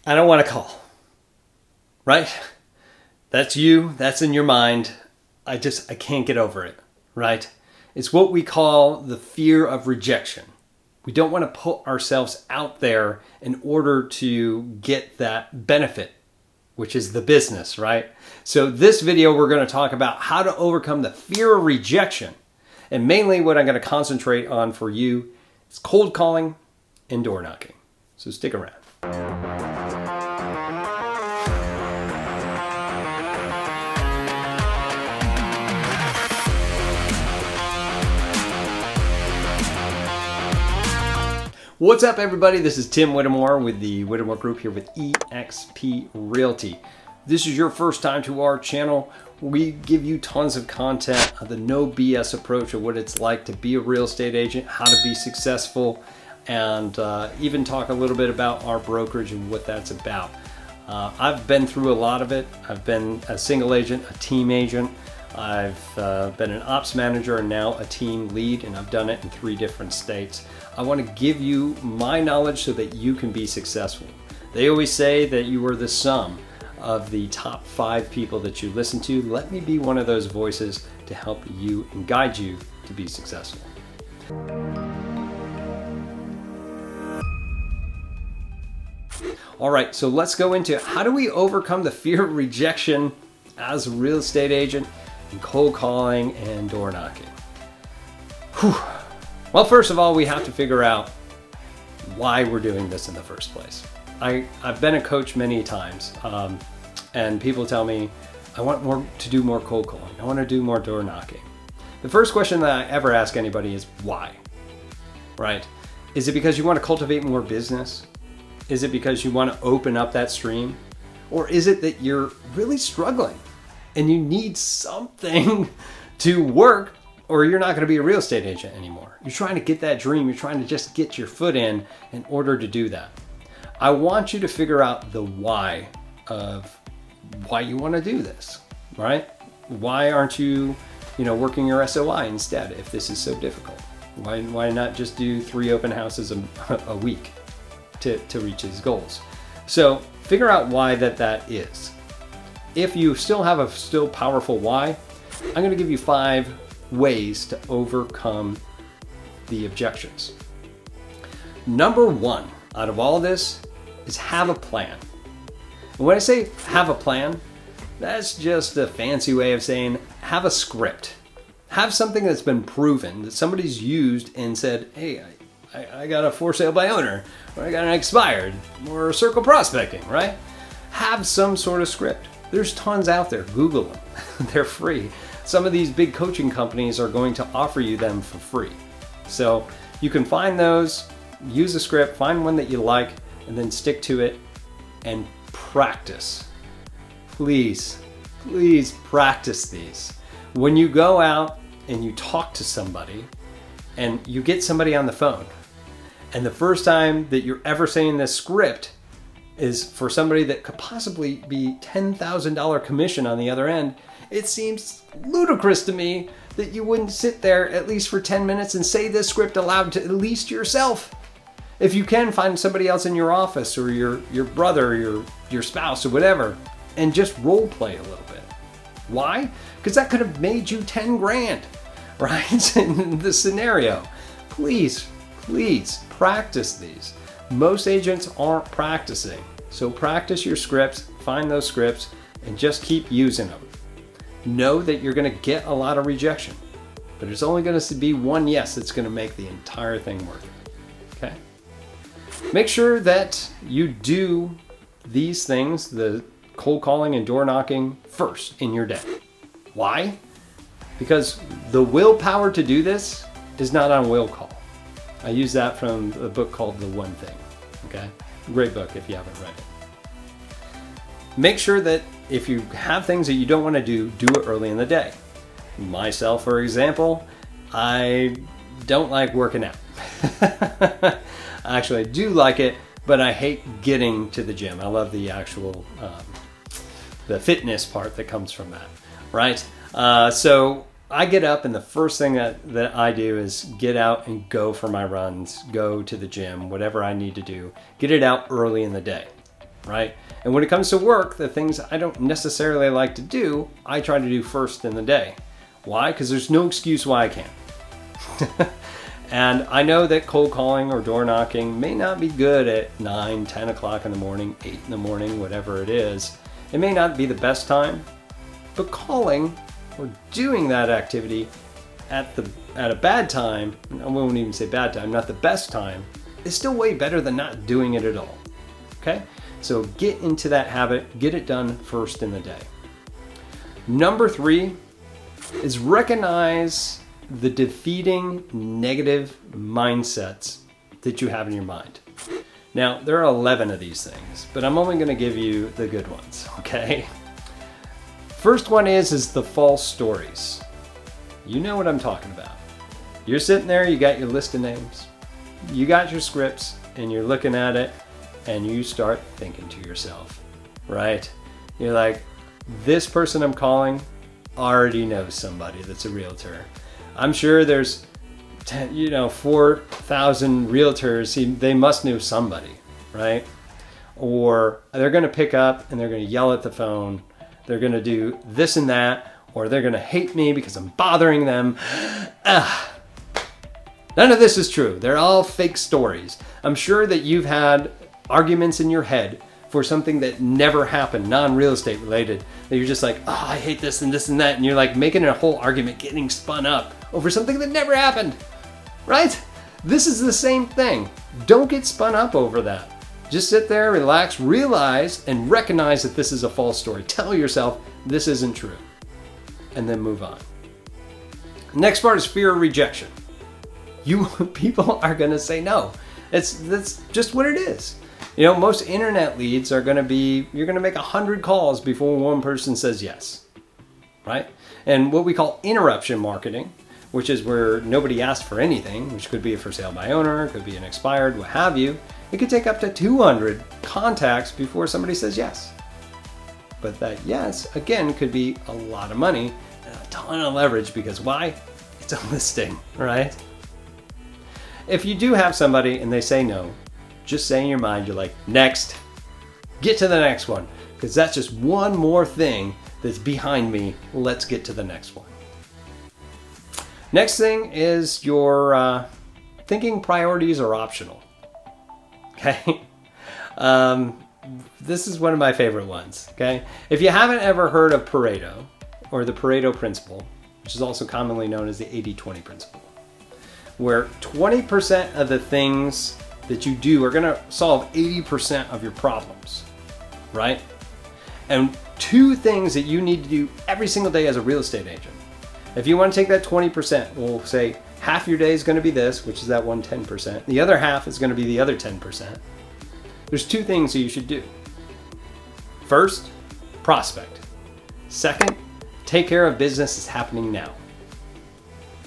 I don't want to call, right? That's you, that's in your mind. I can't get over it, right? It's what we call the fear of rejection. We don't want to put ourselves out there in order to get that benefit, which is the business, right? So this video, we're going to talk about how to overcome the fear of rejection. And mainly what I'm going to concentrate on for you is cold calling and door knocking. So stick around. What's up, everybody? This is Tim Whittemore with the Whittemore Group here with eXp Realty. This is your first time to our channel. We give you tons of content of the no BS approach of what it's like to be a real estate agent, how to be successful, and even talk a little bit about our brokerage and what that's about. I've been through a lot of it. I've been a single agent, a team agent. I've been an ops manager and now a team lead, and I've done it in 3 different states. I want to give you my knowledge so that you can be successful. They always say that you are the sum of the top 5 people that you listen to. Let me be one of those voices to help you and guide you to be successful. All right, so let's go into how do we overcome the fear of rejection as a real estate agent and cold calling and door knocking. Whew. Well, first of all, we have to figure out why we're doing this in the first place. I've been a coach many times, and people tell me, I want to do more cold calling. I want to do more door knocking. The first question that I ever ask anybody is why, right? Is it because you want to cultivate more business? Is it because you want to open up that stream? Or is it that you're really struggling and you need something to work, or you're not going to be a real estate agent anymore? You're trying to get that dream. You're trying to just get your foot in order to do that. I want you to figure out the why of why you want to do this, right? Why aren't you, working your SOI instead if this is so difficult? Why not just do 3 open houses a week to reach these goals? So figure out why that is. If you still have a powerful why, I'm going to give you 5 ways to overcome the objections. Number 1 out of all this is have a plan. And when I say have a plan, that's just a fancy way of saying have a script. Have something that's been proven, that somebody's used and said, hey, I got a for sale by owner, or I got an expired, or circle prospecting, right? Have some sort of script. There's tons out there. Google them. They're free. Some of these big coaching companies are going to offer you them for free. So you can find those, use a script, find one that you like, and then stick to it and practice. Please practice these. When you go out and you talk to somebody and you get somebody on the phone, and the first time that you're ever saying this script is for somebody that could possibly be $10,000 commission on the other end, it seems ludicrous to me that you wouldn't sit there at least for 10 minutes and say this script aloud to at least yourself. If you can, find somebody else in your office or your brother or your spouse or whatever, and just role play a little bit. Why? Because that could have made you 10 grand, right? In the scenario. Please practice these. Most agents aren't practicing. So practice your scripts, find those scripts, and just keep using them. Know that you're going to get a lot of rejection, but it's only going to be one yes that's going to make the entire thing worth it. Okay? Make sure that you do these things, the cold calling and door knocking, first in your day. Why? Because the willpower to do this is not on will call. I use that from a book called The One Thing. Okay? Great book if you haven't read it. Make sure that if you have things that you don't want to do it early in the day. Myself, for example, I don't like working out. Actually, I do like it, but I hate getting to the gym. I love the actual, the fitness part that comes from that, right? So I get up and the first thing that I do is get out and go for my runs, go to the gym, whatever I need to do. Get it out early in the day. right? And when it comes to work, the things I don't necessarily like to do, I try to do first in the day. Why? Because there's no excuse why I can't. And I know that cold calling or door knocking may not be good at 9, 10 o'clock in the morning, 8 in the morning, whatever it is. It may not be the best time, but calling or doing that activity at a bad time, I won't even say bad time, not the best time, is still way better than not doing it at all. Okay? So get into that habit, get it done first in the day. Number 3 is recognize the defeating negative mindsets that you have in your mind. Now, there are 11 of these things, but I'm only going to give you the good ones, okay? First one is the false stories. You know what I'm talking about. You're sitting there, you got your list of names, you got your scripts, and you're looking at it, and you start thinking to yourself, right? You're like, this person I'm calling already knows somebody that's a realtor. I'm sure there's 4,000 realtors, they must know somebody, right? Or they're going to pick up and they're going to yell at the phone. They're going to do this and that, or they're going to hate me because I'm bothering them. None of this is true. They're all fake stories. I'm sure that you've had arguments in your head for something that never happened, non-real estate related, that you're just like, oh, I hate this and that, and you're like making a whole argument, getting spun up over something that never happened, right? This is the same thing. Don't get spun up over that. Just sit there, relax, realize, and recognize that this is a false story. Tell yourself this isn't true, and then move on. Next part is fear of rejection. People are gonna say no. That's just what it is. You know, most internet leads are going to be, you're going to make 100 calls before one person says yes, right? And what we call interruption marketing, which is where nobody asked for anything, which could be a for sale by owner, could be an expired, what have you. It could take up to 200 contacts before somebody says yes. But that yes, again, could be a lot of money and a ton of leverage because why? It's a listing, right? If you do have somebody and they say no, just say in your mind, you're like, next, get to the next one, because that's just one more thing that's behind me. Let's get to the next one. Next thing is your thinking priorities are optional. Okay. This is one of my favorite ones. Okay. If you haven't ever heard of Pareto or the Pareto principle, which is also commonly known as the 80-20 principle, where 20% of the things that you do are going to solve 80% of your problems, right? And 2 things that you need to do every single day as a real estate agent. If you want to take that 20%, we'll say half your day is going to be this, which is that 10%. The other half is going to be the other 10%. There's 2 things that you should do. First, prospect. Second, take care of business that's happening now.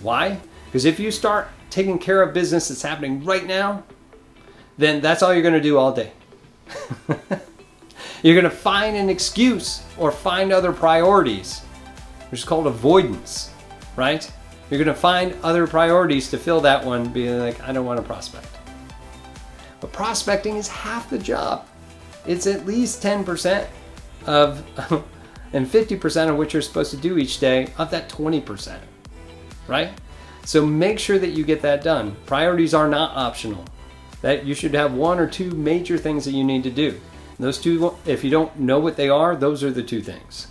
Why? Because if you start taking care of business that's happening right now, then that's all you're going to do all day. You're going to find an excuse or find other priorities, which is called avoidance, right? You're going to find other priorities to fill that one, being like, I don't want to prospect. But prospecting is half the job. It's at least 10% of, and 50% of what you're supposed to do each day of that 20%, right? So make sure that you get that done. Priorities are not optional. That you should have 1 or 2 major things that you need to do. Those 2, if you don't know what they are, those are the 2 things.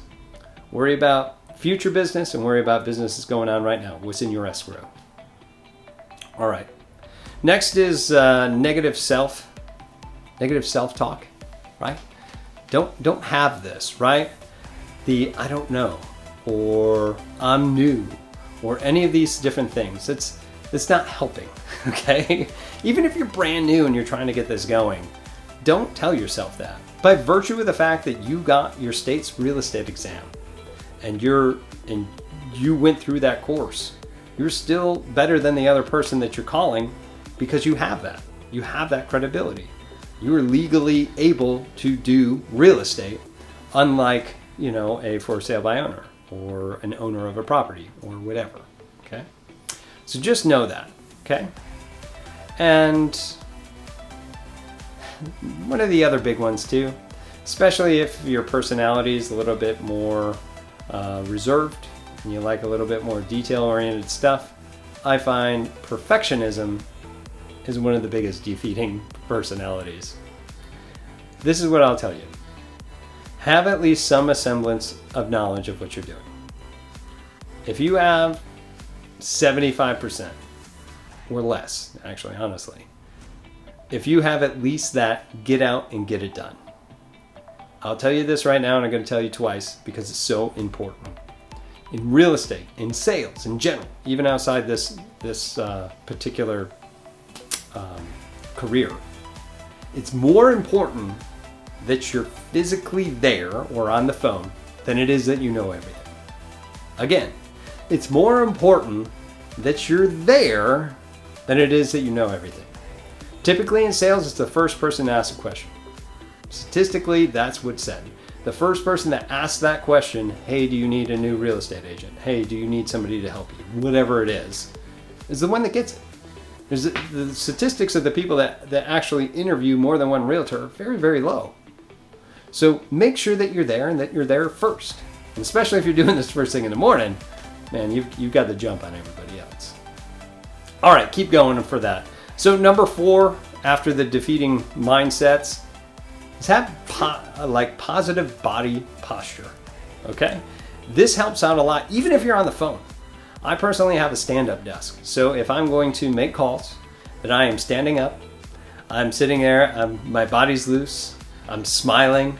Worry about future business and worry about business that's going on right now. What's in your escrow? All right. Next is negative self-talk, right? Don't have this, right? The I don't know, or I'm new, or any of these different things. It's not helping, okay? Even if you're brand new and you're trying to get this going, don't tell yourself that. By virtue of the fact that you got your state's real estate exam and you went through that course, you're still better than the other person that you're calling because you have that. You have that credibility. You are legally able to do real estate, unlike, a for sale by owner or an owner of a property or whatever, okay? So just know that, okay? And one of the other big ones too, especially if your personality is a little bit more reserved and you like a little bit more detail-oriented stuff. I find perfectionism is one of the biggest defeating personalities. This is what I'll tell you. Have at least some semblance of knowledge of what you're doing. If you have 75% or less, actually, honestly, if you have at least that, get out and get it done. I'll tell you this right now, and I'm going to tell you twice because it's so important. In real estate, in sales, in general, even outside this particular career, it's more important that you're physically there or on the phone than it is that you know everything. Again, it's more important that you're there than it is that you know everything. Typically in sales, it's the first person to ask a question. Statistically, that's what's said. The first person that asks that question, hey, do you need a new real estate agent? Hey, do you need somebody to help you? Whatever it is the one that gets it. The statistics of the people that actually interview more than one realtor are very, very low. So make sure that you're there and that you're there first. And especially if you're doing this first thing in the morning, man, you've got the jump on everybody else. All right, keep going for that. So number 4, after the defeating mindsets, is have positive body posture. Okay? This helps out a lot, even if you're on the phone. I personally have a stand-up desk. So if I'm going to make calls, that I am standing up, I'm sitting there, my body's loose, I'm smiling,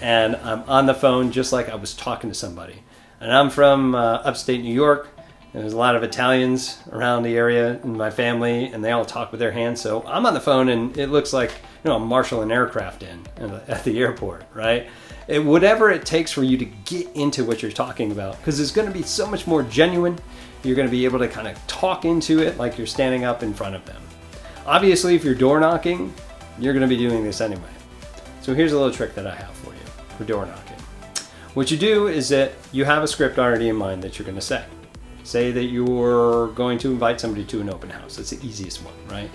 and I'm on the phone just like I was talking to somebody. And I'm from upstate New York. And there's a lot of Italians around the area in my family, and they all talk with their hands. So I'm on the phone, and it looks like, I'm marshalling an aircraft at the airport, right? Whatever it takes for you to get into what you're talking about, because it's going to be so much more genuine. You're going to be able to kind of talk into it like you're standing up in front of them. Obviously, if you're door knocking, you're going to be doing this anyway. So here's a little trick that I have for you for door knocking. What you do is that you have a script already in mind that you're going to say. Say that you're going to invite somebody to an open house. It's the easiest one, right?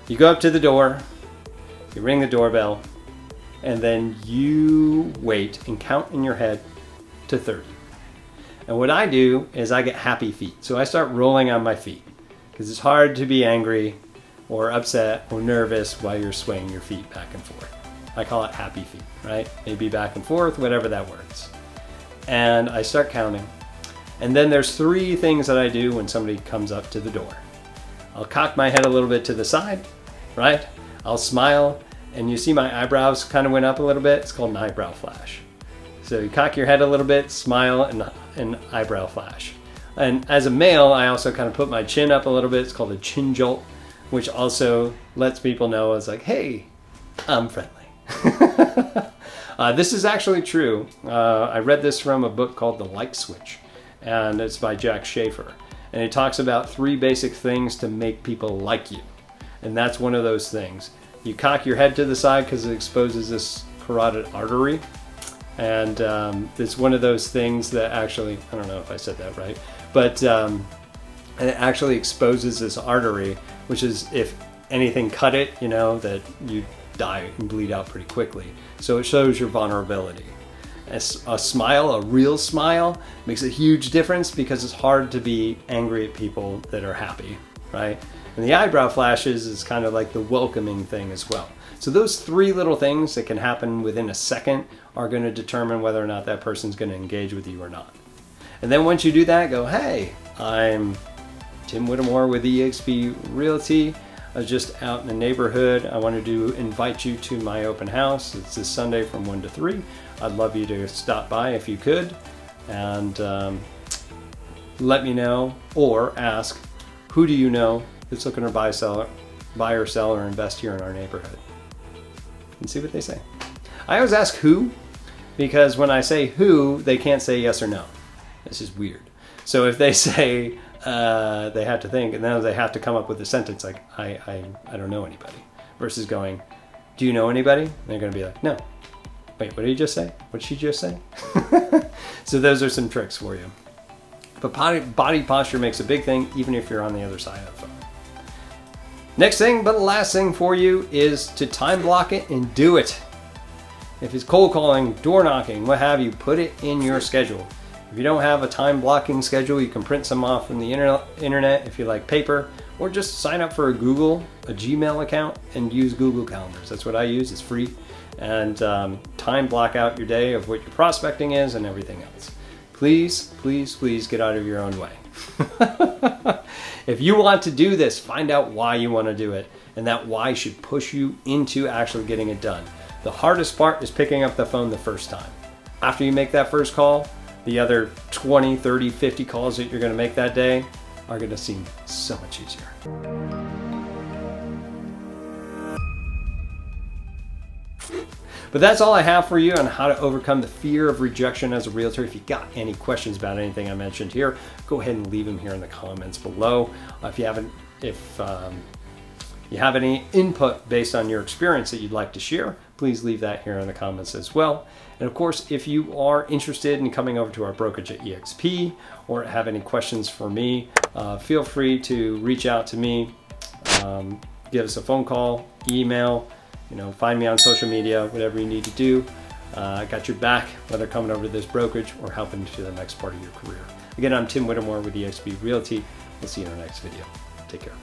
You go up to the door, you ring the doorbell, and then you wait and count in your head to 30. And what I do is I get happy feet. So I start rolling on my feet because it's hard to be angry or upset or nervous while you're swaying your feet back and forth. I call it happy feet, right? Maybe back and forth, whatever that works. And I start counting. And then there's 3 things that I do when somebody comes up to the door. I'll cock my head a little bit to the side, right? I'll smile, and you see my eyebrows kind of went up a little bit. It's called an eyebrow flash. So you cock your head a little bit, smile, and eyebrow flash. And as a male, I also kind of put my chin up a little bit. It's called a chin jolt, which also lets people know it's like, hey, I'm friendly. This is actually true. I read this from a book called The Light Switch, and it's by Jack Schaefer. And it talks about 3 basic things to make people like you. And that's one of those things. You cock your head to the side because it exposes this carotid artery. And it's one of those things that actually, I don't know if I said that right, but it actually exposes this artery, which is if anything cut it, that you die and bleed out pretty quickly. So it shows your vulnerability. A smile, a real smile, makes a huge difference because it's hard to be angry at people that are happy, right? And the eyebrow flashes is kind of like the welcoming thing as well. So those 3 little things that can happen within a second are going to determine whether or not that person's going to engage with you or not. And then once you do that, go, hey, I'm Tim Whittemore with eXp Realty. I was just out in the neighborhood. I wanted to invite you to my open house. It's this Sunday from 1 to 3. I'd love you to stop by if you could, and let me know or ask, who do you know that's looking to buy or sell or invest here in our neighborhood? And see what they say. I always ask who, because when I say who, they can't say yes or no. This is weird. So if they say they have to think, and then they have to come up with a sentence like, I don't know anybody, versus going, do you know anybody? And they're going to be like, no. Wait, what did he just say? What did she just say? So those are some tricks for you. But body posture makes a big thing, even if you're on the other side of the phone. Next thing, but last thing for you, is to time block it and do it. if it's cold calling, door knocking, what have you, put it in your schedule. If you don't have a time blocking schedule, you can print some off from the internet if you like paper, or just sign up for a Gmail account and use Google Calendars. That's what I use, it's free. And time block out your day of what your prospecting is and everything else. Please, please, please get out of your own way. If you want to do this, find out why you want to do it, and that why should push you into actually getting it done. The hardest part is picking up the phone the first time. After you make that first call, the other 20, 30, 50 calls that you're going to make that day are going to seem so much easier. But that's all I have for you on how to overcome the fear of rejection as a realtor. If you got any questions about anything I mentioned here, go ahead and leave them here in the comments below. If you have any input based on your experience that you'd like to share, please leave that here in the comments as well. And of course, if you are interested in coming over to our brokerage at EXP or have any questions for me, feel free to reach out to me, give us a phone call, email, find me on social media, whatever you need to do. I got your back, whether coming over to this brokerage or helping to the next part of your career. Again, I'm Tim Whittemore with EXP Realty. We'll see you in our next video. Take care.